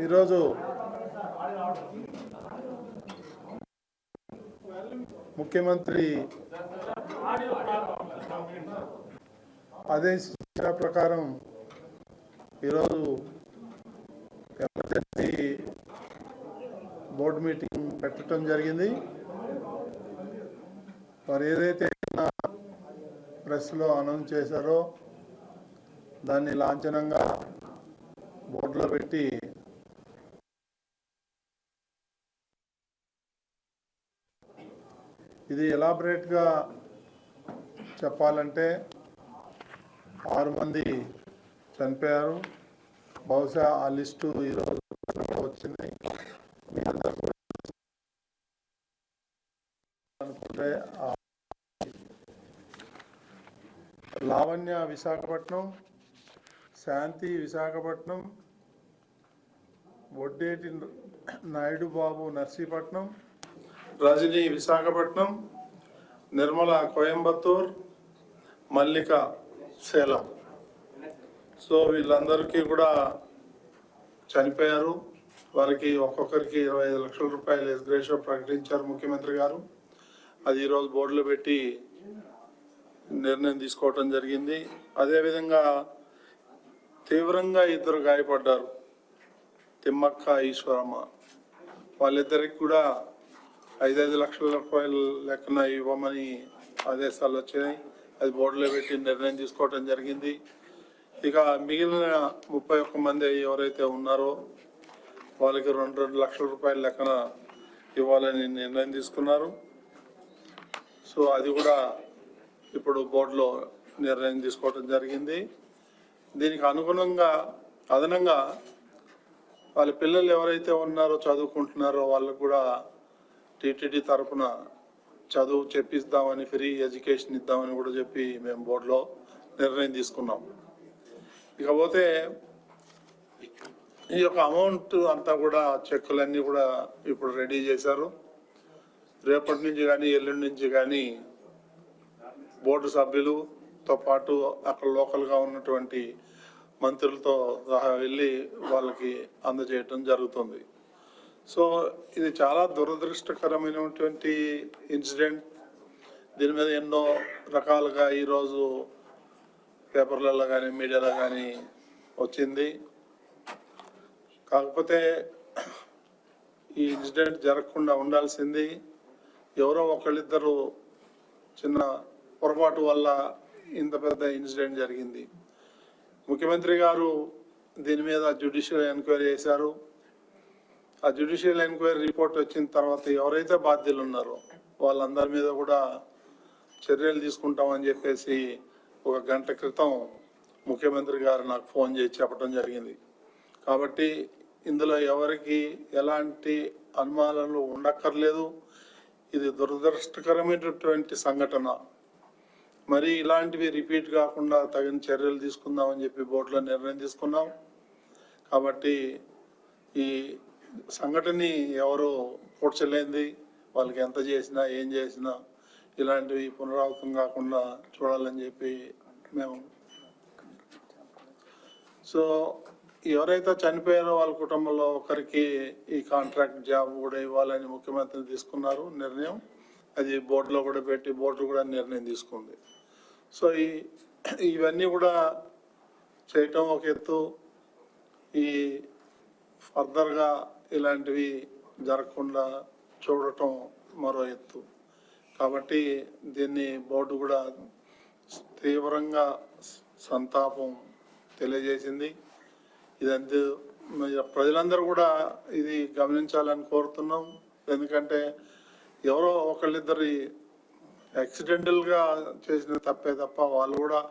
ఈరోజు ముఖ్యమంత్రి ఆదేశాల ప్రకారం ఈరోజు ఎమర్జెన్సీ బోర్డు మీటింగ్ పెట్టడం జరిగింది. వారు ఏదైతే ప్రెస్లో అనౌన్స్ చేశారో దాన్ని లాంఛనంగా బోర్డులో పెట్టి ఇది ఎలాబరేట్గా చెప్పాలంటే 6 మంది చనిపోయారు. బహుశా ఆ లిస్టు ఈరోజు వచ్చింది. మీ అందరూ అనుకుంటే లావణ్య విశాఖపట్నం, శాంతి విశాఖపట్నం, వడ్డేటి నాయుడు బాబు నర్సీపట్నం, రజని విశాఖపట్నం, నిర్మల కోయంబత్తూర్, మల్లిక సేలం. సో వీళ్ళందరికీ కూడా చనిపోయారు. వారికి ఒక్కొక్కరికి 25 లక్షల రూపాయలు ఎక్స్గ్రేషియో ప్రకటించారు ముఖ్యమంత్రి గారు. అది ఈరోజు బోర్డులో పెట్టి నిర్ణయం తీసుకోవటం జరిగింది. అదేవిధంగా తీవ్రంగా 2 గాయపడ్డారు, తిమ్మక్క, ఈశ్వరమ్మ. వాళ్ళిద్దరికి కూడా 5 లక్షల రూపాయలు లెక్కన ఇవ్వమని ఆదేశాలు వచ్చాయి. అది బోర్డులో పెట్టి నిర్ణయం తీసుకోవటం జరిగింది. ఇక మిగిలిన 31 మంది ఎవరైతే ఉన్నారో వాళ్ళకి 2 లక్షల రూపాయల లెక్కన ఇవ్వాలని నిర్ణయం తీసుకున్నారు. సో అది కూడా ఇప్పుడు బోర్డులో నిర్ణయం తీసుకోవటం జరిగింది. దీనికి అనుగుణంగా అదనంగా వాళ్ళ పిల్లలు ఎవరైతే ఉన్నారో చదువుకుంటున్నారో వాళ్ళకు కూడా టీటీడీ తరఫున చదువు చెప్పిస్తామని, ఫ్రీ ఎడ్యుకేషన్ ఇద్దామని కూడా చెప్పి మేము బోర్డులో నిర్ణయం తీసుకున్నాం. ఇకపోతే ఈ యొక్క అమౌంట్ అంతా కూడా చెక్కులన్నీ కూడా ఇప్పుడు రెడీ చేశారు. రేపటి నుంచి కానీ ఎల్లుండి నుంచి కానీ బోర్డు సభ్యులతో పాటు అక్కడ లోకల్గా ఉన్నటువంటి మంత్రులతో సహా వెళ్ళి వాళ్ళకి అందజేయటం జరుగుతుంది. సో ఇది చాలా దురదృష్టకరమైనటువంటి ఇన్సిడెంట్. దీని మీద ఎన్నో రకాలుగా ఈరోజు పేపర్లలో కానీ మీడియాలో కానీ వచ్చింది. కాకపోతే ఈ ఇన్సిడెంట్ జరగకుండా ఉండాల్సింది. ఎవరో ఒకళ్ళిద్దరు చిన్న పొరపాటు వల్ల ఇంత పెద్ద ఇన్సిడెంట్ జరిగింది. ముఖ్యమంత్రి గారు దీని మీద జ్యుడిషియల్ ఎంక్వైరీ చేశారు. ఆ జ్యుడిషియల్ ఎంక్వైరీ రిపోర్ట్ వచ్చిన తర్వాత ఎవరైతే బాధ్యులు ఉన్నారో వాళ్ళందరి మీద కూడా చర్యలు తీసుకుంటామని చెప్పేసి 1 గంట క్రితం ముఖ్యమంత్రి గారు నాకు ఫోన్ చేసి చెప్పడం జరిగింది. కాబట్టి ఇందులో ఎవరికి ఎలాంటి అనుమానాలు ఉండక్కర్లేదు. ఇది దురదృష్టకరమైనటువంటి సంఘటన. మరి ఇలాంటివి రిపీట్ కాకుండా తగిన చర్యలు తీసుకుందామని చెప్పి బోర్డులో నిర్ణయం తీసుకున్నాం. కాబట్టి ఈ సంఘటనని ఎవరు కూర్చలేంది, వాళ్ళకి ఎంత చేసినా ఏం చేసినా ఇలాంటివి పునరావృతం కాకుండా చూడాలని చెప్పి మేము. సో ఎవరైతే చనిపోయారో వాళ్ళ కుటుంబంలో ఒకరికి ఈ కాంట్రాక్ట్ జాబ్ కూడా ఇవ్వాలని ముఖ్యమంత్రి తీసుకున్నారు నిర్ణయం. అది బోర్డులో కూడా పెట్టి బోర్డు కూడా నిర్ణయం తీసుకుంది. సో ఇవన్నీ కూడా చేయటం ఒక ఎత్తు, ఈ ఫర్దర్గా ఇలాంటివి జరగకుండా చూడటం మరో ఎత్తు. కాబట్టి దీన్ని బోర్డు కూడా తీవ్రంగా సంతాపం తెలియజేసింది. ఇదంతా ప్రజలందరూ కూడా ఇది గమనించాలని కోరుతున్నాం. ఎందుకంటే ఎవరో ఒకళ్ళిద్దరి యాక్సిడెంటల్గా చేసిన తప్పే తప్ప వాళ్ళు కూడా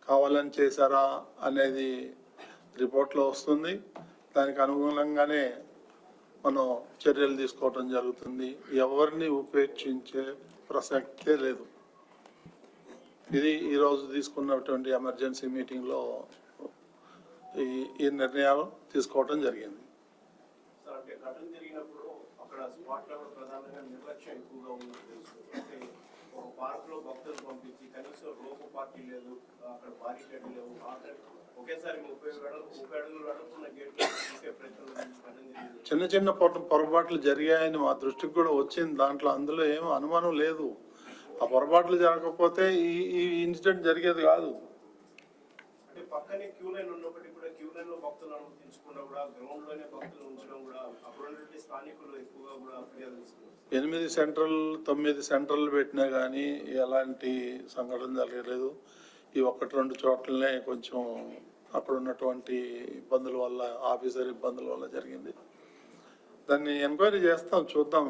కావాలని చేశారా అనేది రిపోర్ట్లో వస్తుంది. దానికి అనుగుణంగానే మనం చర్యలు తీసుకోవటం జరుగుతుంది. ఎవరిని ఉపేక్షించే ప్రసక్తే లేదు. ఇది ఈరోజు తీసుకున్నటువంటి ఎమర్జెన్సీ మీటింగ్లో ఈ నిర్ణయాలు తీసుకోవటం జరిగింది. పార్క్ లో భక్తులు పంపించి కనీసం రోపు పార్టీ లేదు, అక్కడ బారికేడ్ లేవు, ఒకేసారి 30 అడుగులు వెడల్పున్న గేట్లు తీసే ప్రయత్నం చిన్న చిన్న పొరపాట్లు జరిగాయని మా దృష్టికి కూడా వచ్చింది. దాంట్లో అందులో ఏం అనుమానం లేదు. ఆ పొరపాట్లు జరగకపోతే ఈ ఇన్సిడెంట్ జరిగేది కాదు. అంటే పక్కనే క్యూ లైన్ ఉన్నప్పటికీ కూడా క్యూ లైన్ లో భక్తులు అనుమతించకుండా కూడా గ్రౌండ్ లోనే భక్తులు ఉంచడం కూడా అప్పుడు స్థానికులు ఎక్కువగా కూడా ఫిర్యాదు ఇస్తున్నారు. 8 సెంటర్లు 9 సెంటర్లు పెట్టినా కానీ ఎలాంటి సంఘటన జరగలేదు. ఈ 1-2 చోట్లనే కొంచెం అక్కడ ఉన్నటువంటి ఇబ్బందుల వల్ల, ఆఫీసర్ ఇబ్బందుల వల్ల జరిగింది. దాన్ని ఎంక్వైరీ చేస్తాం, చూద్దాం.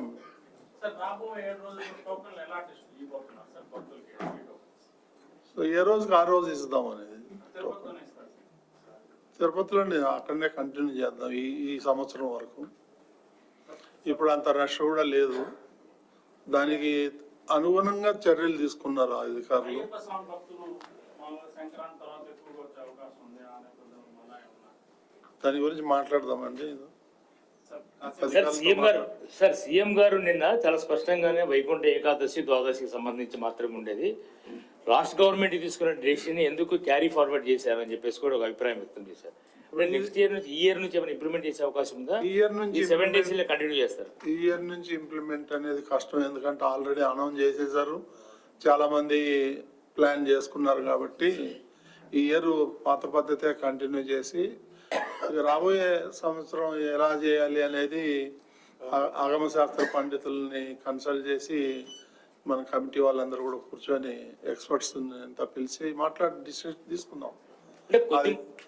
సో ఏ రోజుకి ఆ రోజు ఇద్దాం అనేది తిరుపతిలో అక్కడనే కంటిన్యూ చేద్దాం ఈ సంవత్సరం వరకు. ఇప్పుడు అంత రష్ కూడా లేదు. దానికి అనుగుణంగా చర్యలు తీసుకున్నారు అధికారులు. దాని గురించి మాట్లాడదామండి. సీఎం గారు నిన్న చాలా స్పష్టంగానే వైకుంఠ ఏకాదశి ద్వాదశికి సంబంధించి మాత్రమే ఉండేది, రాష్ట్ర గవర్నమెంట్ తీసుకున్న డెసిషన్ ఎందుకు క్యారీ ఫార్వర్డ్ చేశారని చెప్పేసి కూడా ఒక అభిప్రాయం వ్యక్తం చేశారు. నెక్స్ట్ ఇయర్ నుంచి, ఈ ఇయర్ నుంచి ఏమైనా ఇంప్లిమెంట్ చేసే అవకాశం ఉందా? ఈ ఇయర్ నుంచి 7 days కంటిన్యూ చేస్తారు. ఈ ఇయర్ నుంచి ఇంప్లిమెంట్ అనేది కష్టం, ఎందుకంటే ఆల్రెడీ అనౌన్స్ చేసేసారు, చాలా మంది ప్లాన్ చేసుకున్నారు. కాబట్టి ఈ ఇయర్ పాత పద్ధతే కంటిన్యూ చేసి రాబోయే సంవత్సరం ఎలా చేయాలి అనేది ఆగమ శాస్త్ర పండితుల్ని కన్సల్ట్ చేసి మన కమిటీ వాళ్ళందరూ కూడా కూర్చొని ఎక్స్పర్ట్స్ అంతా పిలిచి మాట్లాడి డిసిషన్ తీసుకుందాం.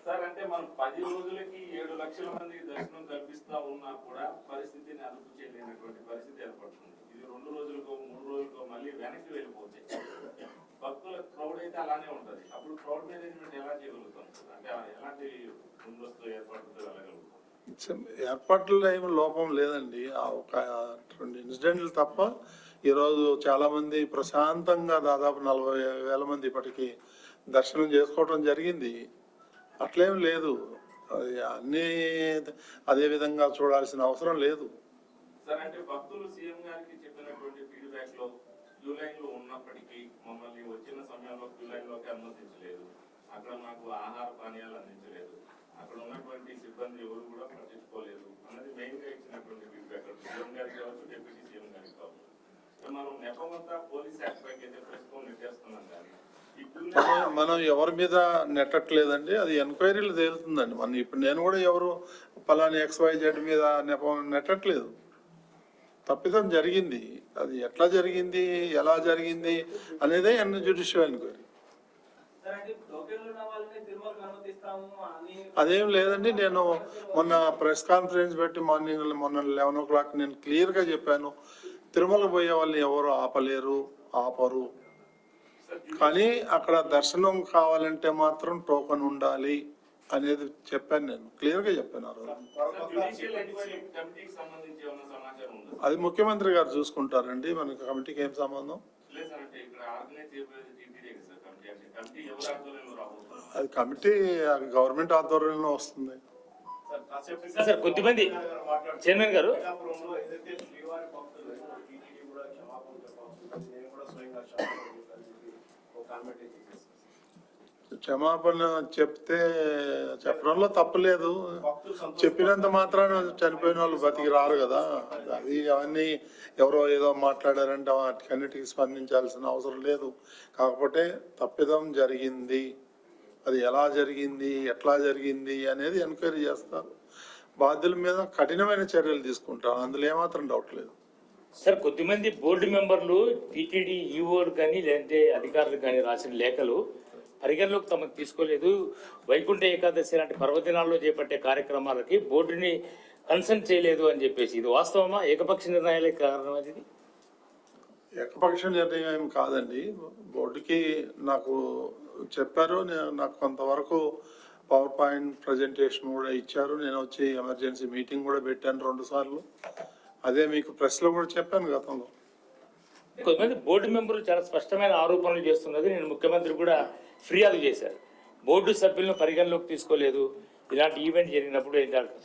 సార్, అంటే మనం 10 రోజులకి 7 లక్షల మంది దర్శనం కల్పిస్తా ఉన్నా కూడా పరిస్థితిని అదుపు చేయలేనటువంటి పరిస్థితి ఏర్పడుతుంది. ఇది 2 రోజులకో 3 రోజులకో మళ్ళీ వెనక్కి వెళ్ళిపోతే భక్తుల క్రౌడ్ అయితే అలానే ఉంటది. అప్పుడు క్రౌడ్ మేనేజ్మెంట్ ఎలా చేయగలుగుతాం? అంటే ఎలాంటి ముందస్తు ఏర్పాటుతో వెళ్ళగలుగుతాం? ఏర్పాట్లలో ఏమి లోపం లేదండి. ఆ ఒక 2 ఇన్సిడెంట్లు తప్ప ఈరోజు చాలా మంది ప్రశాంతంగా దాదాపు 40,000 మంది ఇప్పటికీ దర్శనం చేసుకోవడం జరిగింది. అట్లేం లేదు. అది అన్ని అదే విధంగా చూడాల్సిన అవసరం లేదు. సార్, అంటే భక్తులు సీఎం గారికి చెప్పినటువంటి ఫీడ్బ్యాక్ లో క్యూ లైన్ లో ఉన్నప్పటికీ మమ్మల్ని వచ్చిన సమయంలో క్యూ లైన్ లోకి అనుమతించలేదు, అక్కడ మాకు ఆహార పానీయాలు అందించలేదు, అక్కడ ఉన్నటువంటి సిబ్బంది ఎవరు కూడా పట్టించుకోలేదు అన్నది మెయిన్ గా ఇచ్చినటువంటి ఫీడ్బ్యాక్. సీఎం గారికి కావచ్చు, డిప్యూటీ సీఎం గారికి కావచ్చు. మనం నెపమంతా పోలీస్ యాక్ట్ పైకి అయితే ప్రస్తుతం నెట్టేస్తున్నాం కానీ మనం ఎవరి మీద నెట్టట్లేదండి. అది ఎంక్వైరీలు తేలుతుందండి. మన ఇప్పుడు నేను కూడా ఎవరు పలాని XYZ మీద నెట్టట్లేదు. తప్పిదం జరిగింది, అది ఎట్లా జరిగింది, ఎలా జరిగింది అనేదే జ్యుడిషియల్ ఎంక్వైరీ. అదేం లేదండి. నేను మొన్న ప్రెస్ కాన్ఫరెన్స్ పెట్టి మొన్న 11 o'clock నేను క్లియర్గా చెప్పాను, తిరుమల పోయే వాళ్ళని ఎవరు ఆపరు. కానీ అక్కడ దర్శనం కావాలంటే మాత్రం టోకెన్ ఉండాలి అనేది చెప్పాను, నేను క్లియర్గా చెప్పాను ఆ రోజు. అది ముఖ్యమంత్రి గారు చూసుకుంటారండి, మనకి కమిటీకి ఏం సంబంధం. అది కమిటీ గవర్నమెంట్ ఆధ్వర్యంలో వస్తుంది. సార్, కొద్దిమంది చైర్మన్ గారు క్షమాపణ చెప్పడంలో తప్పులేదు. చెప్పినంత మాత్రాన చనిపోయిన వాళ్ళు బతికి రారు కదా. అది అవన్నీ ఎవరో ఏదో మాట్లాడారంటే వాటికన్నిటికీ స్పందించాల్సిన అవసరం లేదు. కాకపోతే తప్పిదం జరిగింది, అది ఎలా జరిగింది, ఎట్లా జరిగింది అనేది ఎంక్వైరీ చేస్తారు. బాధ్యుల మీద కఠినమైన చర్యలు తీసుకుంటారు, అందులో ఏమాత్రం డౌట్ లేదు. సార్, కొద్దిమంది బోర్డు మెంబర్లు టీటీడీ ఈఓలు కానీ లేదంటే అధికారులు కానీ రాసిన లేఖలు పరిగణలోకి తమకు తీసుకోలేదు, వైకుంఠ ఏకాదశి లాంటి పర్వదినాల్లో చేపట్టే కార్యక్రమాలకి బోర్డుని కన్సల్ట్ చేయలేదు అని చెప్పేసి, ఇది వాస్తవమా? ఏకపక్ష నిర్ణయాలే కారణం అది? ఏకపక్ష నిర్ణయం కాదండి. బోర్డుకి నాకు చెప్పారు, నాకు కొంతవరకు పవర్ పాయింట్ ప్రజెంటేషన్ కూడా ఇచ్చారు. నేను వచ్చి ఎమర్జెన్సీ మీటింగ్ కూడా పెట్టాను 2 సార్లు. అదే మీకు ప్రెస్లో కూడా చెప్పాను గతంలో. కొంతమంది బోర్డు మెంబర్లు చాలా స్పష్టమైన ఆరోపణలు చేస్తున్నది. నేను ముఖ్యమంత్రి కూడా ఫిర్యాదు చేశారు, బోర్డు సభ్యులను పరిగణలోకి తీసుకోలేదు ఇలాంటి ఈవెంట్ జరిగినప్పుడు,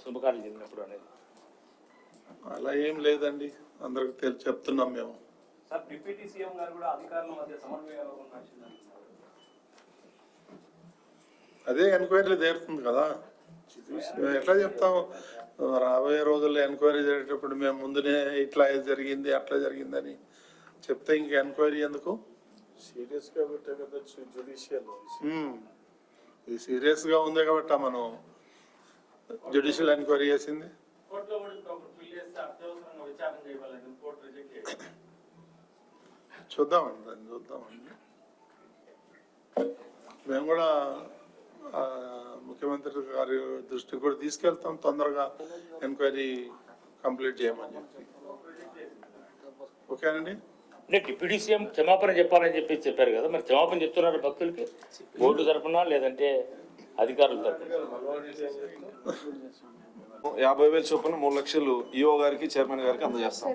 శుభకార్యాలు జరిగినప్పుడు అనేది. అలా ఏం లేదండి, అందరికి చెప్తున్నాం మేము. సార్, డిప్యూటీ సీఎం గారు కూడా అధికారుల మధ్య సమన్వయం అదే ఎంక్వైరీలు తీరుతుంది కదా. ఎట్లా చెప్తాం, రాబోయే రోజుల్లో ఎంక్వైరీ జరిగేటప్పుడు మేము ముందునే ఇట్లా జరిగింది అట్లా జరిగిందని చెప్తే ఇంక ఎంక్వైరీ ఎందుకు? సీరియస్ గా పెట్టే కదా జ్యుడిషియల్. ఇది సీరియస్గా ఉంది కాబట్టి మనం జ్యుడిషియల్ ఎంక్వైరీ చేసింది. కోర్టులో కూడా ఇప్పుడు ఒకరు పిల్ చేస్తే అత్యవసరంగా విచారణ చేయవాలని కోర్టు రిజెక్ట్ చేయాలి. చూద్దామండి, దాన్ని చూద్దామండి. మేము కూడా ముఖ్యమంత్రి గారి దృష్టికి కూడా తీసుకెళ్తాం, తొందరగా ఎంక్వైరీ కంప్లీట్ చేయమని చెప్పి. ఓకేనండి. అంటే డిప్యూటీ సీఎం క్షమాపణ చెప్పాలని చెప్పి చెప్పారు కదా, మరి క్షమాపణ చెప్తున్నారు భక్తులకి బోర్డు తరపున లేదంటే అధికారుల తరపున? 50,000 చొప్పున 3 లక్షలు ఈఓ గారికి చైర్మన్ గారికి అందజేస్తాం.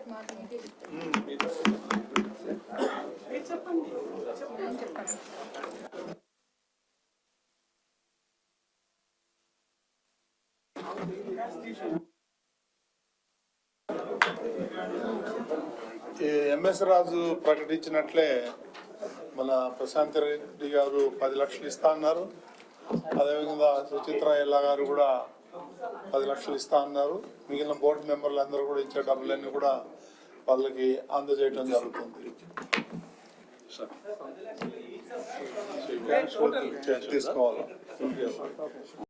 ఎంఎస్ రాజు ప్రకటించినట్లే మన ప్రశాంత్ రెడ్డి గారు 10 లక్షలు ఇస్తా అన్నారు. అదేవిధంగా సుచిత్ర ఎల్లా గారు కూడా 10 లక్షలు ఇస్తా అన్నారు. మిగిలిన బోర్డు మెంబర్లు అందరూ కూడా ఇచ్చే డబ్బులన్నీ కూడా వాళ్ళకి అందజేయడం జరుగుతుంది. తీసుకోవాలి.